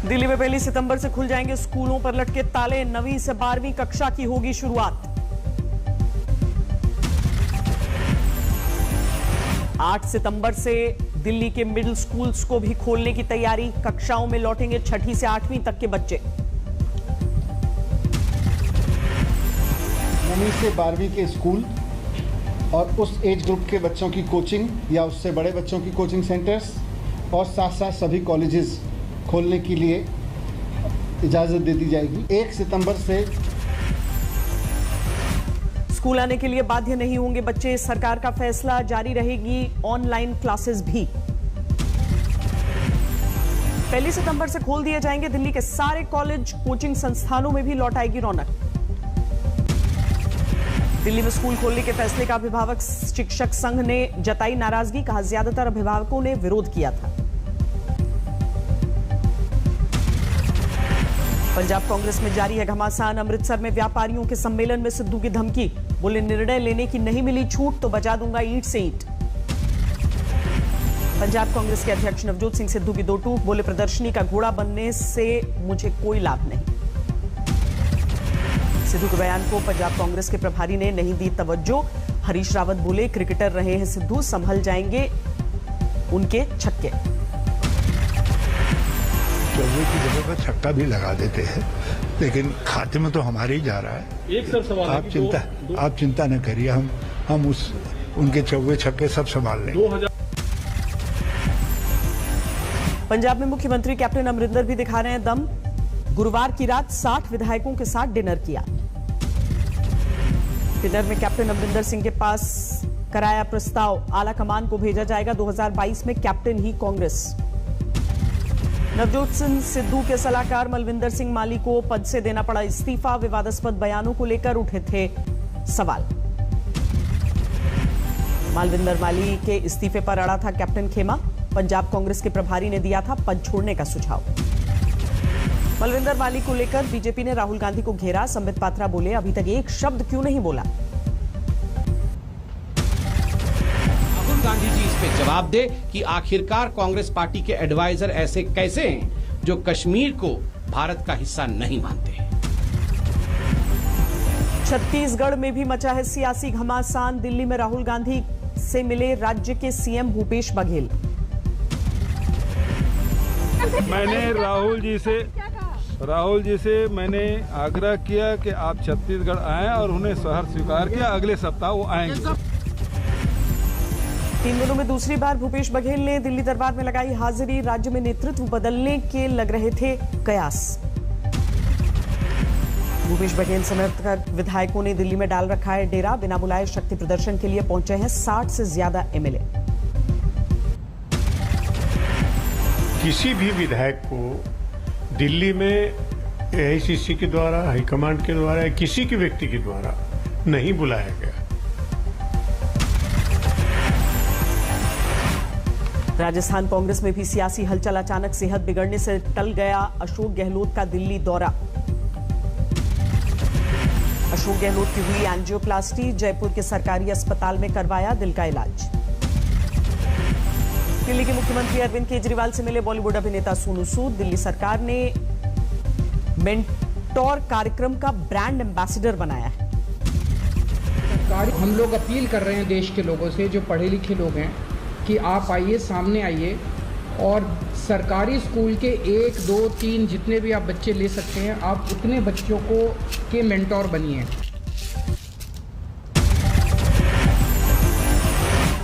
दिल्ली में 1 सितंबर से खुल जाएंगे स्कूलों पर लटके ताले। 9वीं से 12वीं कक्षा की होगी शुरुआत। 8 सितंबर से दिल्ली के मिडिल स्कूल्स को भी खोलने की तैयारी। कक्षाओं में लौटेंगे 6ठी से 8वीं तक के बच्चे। 9वीं से 12वीं के स्कूल और उस एज ग्रुप के बच्चों की कोचिंग या उससे बड़े बच्चों की कोचिंग सेंटर्स और साथ साथ सभी कॉलेजेस खोलने के लिए इजाज़त दे दी जाएगी। 1 सितंबर से स्कूल आने के लिए बाध्य नहीं होंगे बच्चे। सरकार का फैसला, जारी रहेगी ऑनलाइन क्लासेस भी। 1 सितंबर से खोल दिए जाएंगे दिल्ली के सारे कॉलेज, कोचिंग संस्थानों में भी लौट आएगी रौनक। दिल्ली में स्कूल खोलने के फैसले का अभिभावक शिक्षक संघ ने जताई नाराजगी। कहा, ज्यादातर अभिभावकों ने विरोध किया था। पंजाब कांग्रेस में जारी है घमासान। अमृतसर में व्यापारियों के सम्मेलन में सिद्धू की धमकी। बोले, निर्णय लेने की नहीं मिली छूट तो बजा दूंगा ईंट से ईंट। पंजाब कांग्रेस के अध्यक्ष नवजोत सिंह सिद्धू की दो टूक। बोले, प्रदर्शनी का घोड़ा बनने से मुझे कोई लाभ नहीं। सिद्धू के बयान को पंजाब कांग्रेस के प्रभारी ने नहीं दी तवज्जो। हरीश रावत बोले, क्रिकेटर रहे हैं सिद्धू, संभल जाएंगे उनके छक्के। चौबे की जगह पर छक्का भी लगा देते हैं, लेकिन खाते में तो हमारे ही जा रहा है। एक सर सवाल आप चिंता न करिए, हम उनके चौबे छक्के सब संभाल लेंगे। पंजाब में मुख्यमंत्री कैप्टन अमरिंदर भी दिखा रहे हैं दम। गुरुवार की रात 60 विधायकों के साथ डिनर किया। डिनर में कैप्टन अमरिंदर सिंह के पास कराया प्रस्ताव, आला कमान को भेजा जाएगा 2022 में कैप्टन ही कांग्रेस। नवजोत सिंह सिद्धू के सलाहकार मलविंदर सिंह माली को पद से देना पड़ा इस्तीफा। विवादास्पद बयानों को लेकर उठे थे सवाल। मालविंदर माली के इस्तीफे पर अड़ा था कैप्टन खेमा। पंजाब कांग्रेस के प्रभारी ने दिया था पद छोड़ने का सुझाव। मलविंदर माली को लेकर बीजेपी ने राहुल गांधी को घेरा। संबित पात्रा बोले, अभी तक एक शब्द क्यों नहीं बोला। राहुल गांधी जी इस पे जवाब दे कि आखिरकार कांग्रेस पार्टी के एडवाइजर ऐसे कैसे हैं जो कश्मीर को भारत का हिस्सा नहीं मानते। छत्तीसगढ़ में भी मचा है सियासी घमासान। दिल्ली में राहुल गांधी से मिले राज्य के सीएम भूपेश बघेल। मैंने राहुल जी से मैंने आग्रह किया कि आप छत्तीसगढ़ आएं और उन्हें शहर स्वीकार किया। अगले सप्ताह वो आएंगे। 3 दिनों में दूसरी बार भूपेश बघेल ने दिल्ली दरबार में लगाई हाजिरी। राज्य में नेतृत्व बदलने के लग रहे थे कयास। भूपेश बघेल समर्थक विधायकों ने दिल्ली में डाल रखा है डेरा। बिना बुलाए शक्ति प्रदर्शन के लिए पहुंचे हैं 60 से ज्यादा एमएलए। किसी भी विधायक को दिल्ली में एआईसीसी के द्वारा, हाईकमांड के द्वारा या किसी के व्यक्ति के द्वारा नहीं बुलाया गया। राजस्थान कांग्रेस में भी सियासी हलचल। अचानक सेहत बिगड़ने से टल गया अशोक गहलोत का दिल्ली दौरा। अशोक गहलोत की हुई एंजियोप्लास्टी। जयपुर के सरकारी अस्पताल में करवाया दिल का इलाज। दिल्ली के मुख्यमंत्री अरविंद केजरीवाल से मिले बॉलीवुड अभिनेता सोनू सूद। दिल्ली सरकार ने मेंटोर कार्यक्रम का ब्रांड एम्बेसडर बनाया है। हम लोग अपील कर रहे हैं देश के लोगों से, जो पढ़े लिखे लोग हैं, कि आप आइए, सामने आइए और सरकारी स्कूल के 1, 2, 3 जितने भी आप बच्चे ले सकते हैं, आप उतने बच्चों को के मेंटोर बनिए।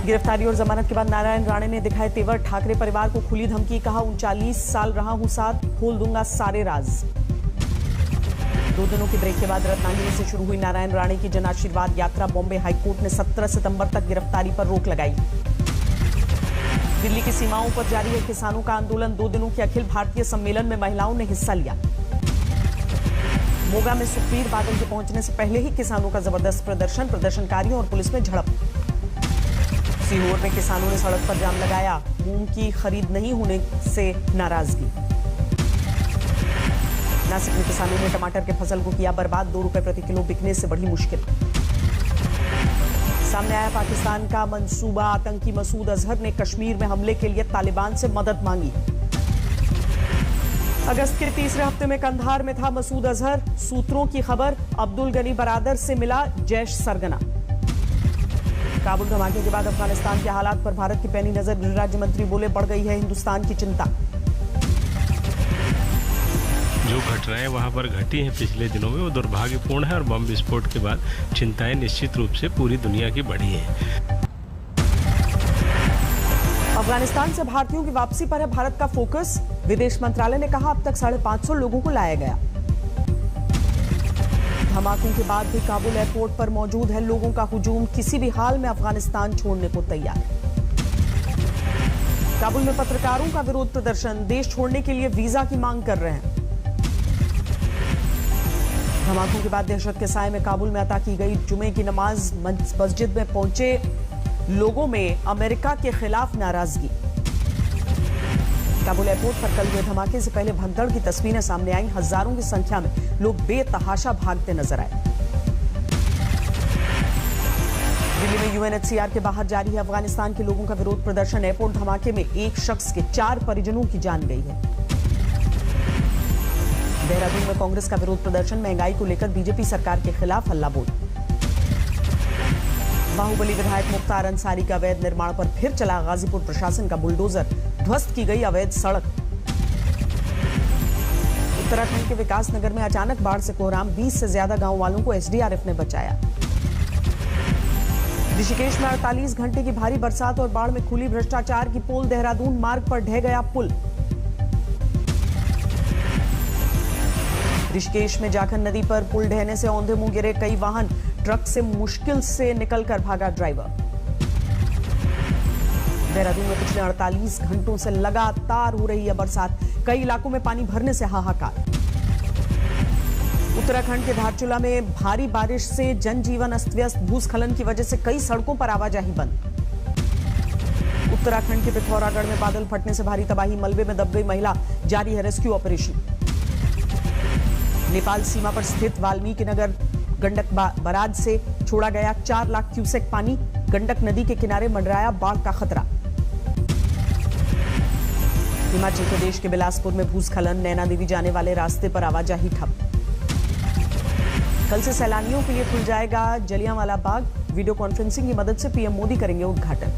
गिरफ्तारी और जमानत के बाद नारायण राणे ने दिखाए तेवर। ठाकरे परिवार को खुली धमकी। कहा, 39 साल रहा हूं साथ, खोल दूंगा सारे राज। 2 दिनों के ब्रेक के बाद रत्नागिरी से शुरू हुई नारायण राणे की जन आशीर्वाद यात्रा। बॉम्बे हाईकोर्ट ने 17 सितंबर तक गिरफ्तारी पर रोक लगाई। दिल्ली की सीमाओं पर जारी है किसानों का आंदोलन। 2 दिनों के अखिल भारतीय सम्मेलन में महिलाओं ने हिस्सा लिया। मोगा में सुखबीर बादल के पहुंचने से पहले ही किसानों का जबरदस्त प्रदर्शन। प्रदर्शनकारियों और पुलिस में झड़प। सीहोर में किसानों ने सड़क पर जाम लगाया। मूंग की खरीद नहीं होने से नाराजगी। नासिक में किसानों ने टमाटर के फसल को किया बर्बाद। 2 रुपए प्रति किलो बिकने से बढ़ी मुश्किल। सामने आया पाकिस्तान का मंसूबा। आतंकी मसूद अजहर ने कश्मीर में हमले के लिए तालिबान से मदद मांगी। अगस्त के तीसरे हफ्ते में कंधार में था मसूद अजहर। सूत्रों की खबर, अब्दुल गनी बरादर से मिला जैश सरगना। काबुल धमाके के बाद अफगानिस्तान के हालात पर भारत की पैनी नजर। गृह राज्य मंत्री बोले, बढ़ गई है हिंदुस्तान की चिंता। जो घटनाएं वहां पर घटी हैं पिछले दिनों में वो दुर्भाग्यपूर्ण है और बम विस्फोट के बाद चिंताएं निश्चित रूप से पूरी दुनिया की बढ़ी हैं। अफगानिस्तान से भारतीयों की वापसी पर है भारत का फोकस। विदेश मंत्रालय ने कहा, अब तक 550 लोगों को लाया गया। धमाकों के बाद भी काबुल एयरपोर्ट पर मौजूद है लोगों का हुजूम। किसी भी हाल में अफगानिस्तान छोड़ने को तैयार। काबुल में पत्रकारों का विरोध प्रदर्शन, देश छोड़ने के लिए वीजा की मांग कर रहे हैं। धमाकों के बाद दहशत के साए में काबुल में अता की गई जुमे की नमाज। मस्जिद में पहुंचे लोगों में अमेरिका के खिलाफ नाराजगी। काबुल एयरपोर्ट पर कल हुए धमाके से पहले भगदड़ की तस्वीरें सामने आई। हजारों की संख्या में लोग बेतहाशा भागते नजर आए। दिल्ली में यूएनएचसीआर के बाहर जारी है अफगानिस्तान के लोगों का विरोध प्रदर्शन। एयरपोर्ट धमाके में एक शख्स के 4 परिजनों की जान गई है। देहरादून में कांग्रेस का विरोध प्रदर्शन, महंगाई को लेकर बीजेपी सरकार के खिलाफ हल्ला बोल। बाहुबली विधायक मुख्तार अंसारी का अवैध निर्माण पर फिर चला गाजीपुर प्रशासन का बुलडोजर। ध्वस्त की गई अवैध सड़क। उत्तराखंड के विकासनगर में अचानक बाढ़ से कोहराम, 20 से ज्यादा गांव वालों को एसडीआरएफ ने बचाया। ऋषिकेश में 48 घंटे की भारी बरसात और बाढ़ में खुली भ्रष्टाचार की पोल। देहरादून मार्ग पर ढह गया पुल। ऋषिकेश में जाखन नदी पर पुल ढहने से औंधे मुंह गिरे कई वाहन। ट्रक से मुश्किल से निकलकर भागा ड्राइवर। देहरादून में पिछले 48 घंटों से लगातार हो रही है बरसात। कई इलाकों में पानी भरने से हाहाकार। उत्तराखंड के धारचूला में भारी बारिश से जनजीवन अस्त व्यस्त। भूस्खलन की वजह से कई सड़कों पर आवाजाही बंद। उत्तराखंड के पिथौरागढ़ में बादल फटने से भारी तबाही। मलबे में दब गई महिला, जारी है रेस्क्यू ऑपरेशन। नेपाल सीमा पर स्थित वाल्मीकि नगर गंडक बराज से छोड़ा गया 4 लाख क्यूसेक पानी। गंडक नदी के किनारे मंडराया बाढ़ का खतरा। हिमाचल प्रदेश के बिलासपुर में भूस्खलन, नैना देवी जाने वाले रास्ते पर आवाजाही ठप। कल से सैलानियों के लिए खुल जाएगा जलियांवाला बाग। वीडियो कॉन्फ्रेंसिंग की मदद से पीएम मोदी करेंगे उद्घाटन।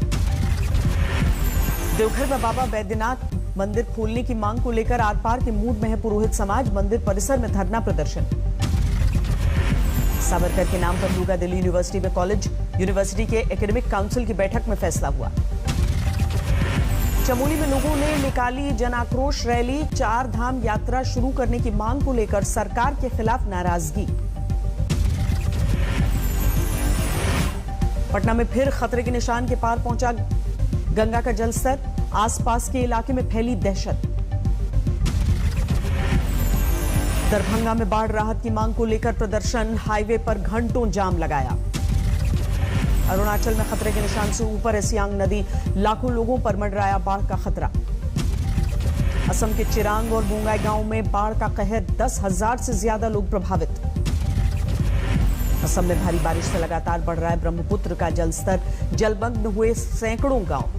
देवघर में बाबा बैद्यनाथ मंदिर खोलने की मांग को लेकर आर पार के मूड में है पुरोहित समाज। मंदिर परिसर में धरना प्रदर्शन। सावरकर के नाम पर होगा दिल्ली यूनिवर्सिटी में कॉलेज। यूनिवर्सिटी के एकेडमिक काउंसिल की बैठक में फैसला हुआ। चमोली में लोगों ने निकाली जन आक्रोश रैली। 4 धाम यात्रा शुरू करने की मांग को लेकर सरकार के खिलाफ नाराजगी। पटना में फिर खतरे के निशान के पार पहुंचा गंगा का जलस्तर। आसपास के इलाके में फैली दहशत। दरभंगा में बाढ़ राहत की मांग को लेकर प्रदर्शन। हाईवे पर घंटों जाम लगाया। अरुणाचल में खतरे के निशान से ऊपर है सियांग नदी। लाखों लोगों पर मंडराया बाढ़ का खतरा। असम के चिरांग और बोंगाई गांव में बाढ़ का कहर। 10,000 से ज्यादा लोग प्रभावित। असम में भारी बारिश से लगातार बढ़ रहा है ब्रह्मपुत्र का जलस्तर। जलमग्न हुए सैकड़ों गांव।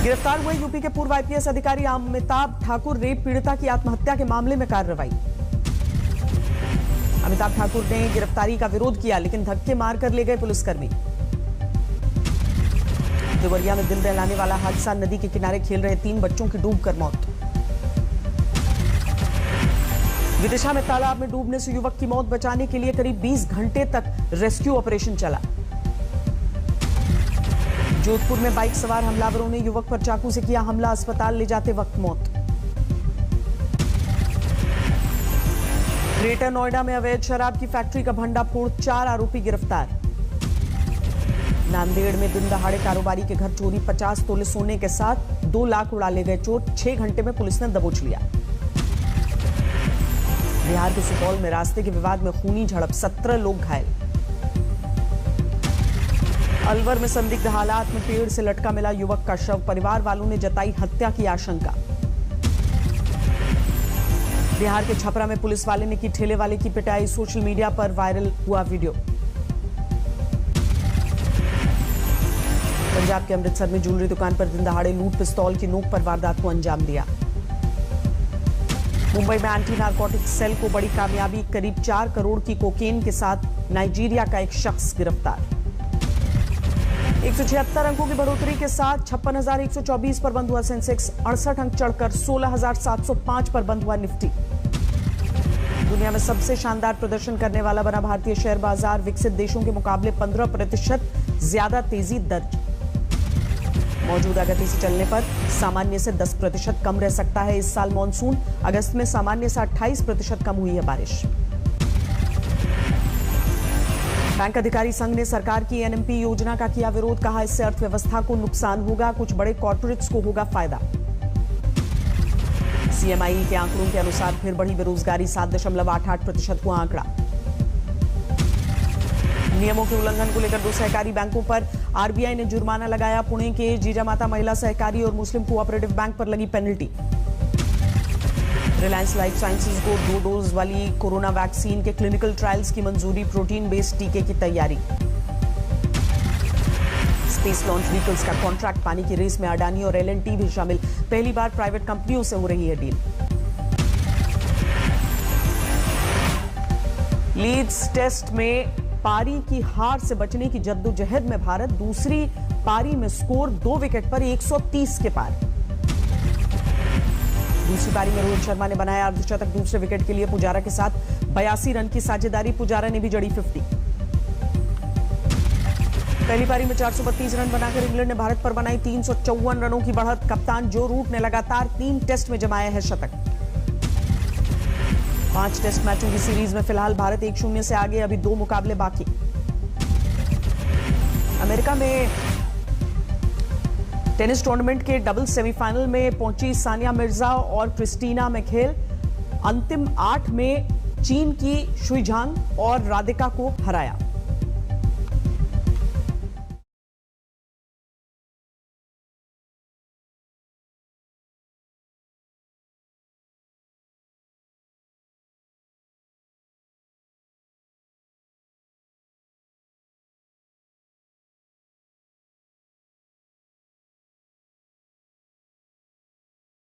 गिरफ्तार हुए यूपी के पूर्व आईपीएस अधिकारी अमिताभ ठाकुर। रेप पीड़िता की आत्महत्या के मामले में कार्रवाई। अमिताभ ठाकुर ने गिरफ्तारी का विरोध किया, लेकिन धक्के मारकर ले गए पुलिसकर्मी। देवरिया में दिल दहलाने वाला हादसा। नदी के किनारे खेल रहे 3 बच्चों की डूबकर मौत। विदिशा में तालाब में डूबने से युवक की मौत बचाने के लिए करीब 20 घंटे तक रेस्क्यू ऑपरेशन चला। जोधपुर में बाइक सवार हमलावरों ने युवक पर चाकू से किया हमला। अस्पताल ले जाते वक्त मौत। ग्रेटर नोएडा में अवैध शराब की फैक्ट्री का भंडाफोड़। 4 आरोपी गिरफ्तार। नांदेड़ में दिन दहाड़े कारोबारी के घर चोरी। 50 तोले सोने के साथ 2 लाख उड़ा ले गए चोर। 6 घंटे में पुलिस ने दबोच लिया। बिहार के सुपौल में रास्ते के विवाद में खूनी झड़प। 17 लोग घायल। अलवर में संदिग्ध हालात में पेड़ से लटका मिला युवक का शव। परिवार वालों ने जताई हत्या की आशंका। बिहार के छपरा में पुलिस वाले ने की ठेले वाले की पिटाई। सोशल मीडिया पर वायरल हुआ वीडियो। पंजाब के अमृतसर में ज्वेलरी दुकान पर दिन दहाड़े लूट, पिस्तौल की नोक पर वारदात को अंजाम दिया। मुंबई में एंटी नारकोटिक्स सेल को बड़ी कामयाबी, करीब 4 करोड़ की कोकेन के साथ नाइजीरिया का एक शख्स गिरफ्तार। 176 अंकों की बढ़ोतरी के साथ 56,124 पर बंद हुआ सेंसेक्स, 68 अंक चढ़कर 16,705 पर बंद हुआ निफ्टी। दुनिया में सबसे शानदार प्रदर्शन करने वाला बना भारतीय शेयर बाजार, विकसित देशों के मुकाबले 15% ज्यादा तेजी दर्ज। मौजूदा गति से चलने पर सामान्य से 10% कम रह सकता है इस साल मॉनसून। अगस्त में सामान्य से 28% कम हुई है बारिश। बैंक अधिकारी संघ ने सरकार की एनएमपी योजना का किया विरोध, कहा इससे अर्थव्यवस्था को नुकसान होगा, कुछ बड़े कॉर्पोरेट्स को होगा फायदा। सीएमआई के आंकड़ों के अनुसार फिर बढ़ी बेरोजगारी, 7.88% हुआ आंकड़ा। नियमों के उल्लंघन को लेकर 2 सहकारी बैंकों पर आरबीआई ने जुर्माना लगाया। पुणे के जीजामाता महिला सहकारी और मुस्लिम कोऑपरेटिव बैंक पर लगी पेनल्टी। रिलायंस लाइफ साइंसेज को 2 डोज वाली कोरोना वैक्सीन के क्लिनिकल ट्रायल्स की मंजूरी, प्रोटीन बेस्ड टीके की तैयारी। स्पेस लॉन्च व्हीकल्स का कॉन्ट्रैक्ट पाने की रेस में अडानी और एलएनटी भी शामिल, पहली बार प्राइवेट कंपनियों से हो रही है डील। लीड्स टेस्ट में पारी की हार से बचने की जद्दोजहद में भारत, दूसरी पारी में स्कोर 2 विकेट पर 130 के पार। दूसरी पारी में रोहित शर्मा ने बनाया अर्धशतक, दूसरे विकेट के लिए पुजारा के साथ 82 रन की साझेदारी, पुजारा ने भी जड़ी 50। पहली पारी में 432 रन बनाकर इंग्लैंड ने भारत पर बनाई 354 रनों की बढ़त। कप्तान जो रूट ने लगातार 3 टेस्ट में जमाया है शतक। 5 टेस्ट मैचों की सीरीज में फिलहाल भारत 1-0 से आगे, अभी 2 मुकाबले बाकी। अमेरिका में टेनिस टूर्नामेंट के डबल सेमीफाइनल में पहुंची सानिया मिर्जा और क्रिस्टीना मैकेल। अंतिम 8 में चीन की शुई झांग और राधिका को हराया।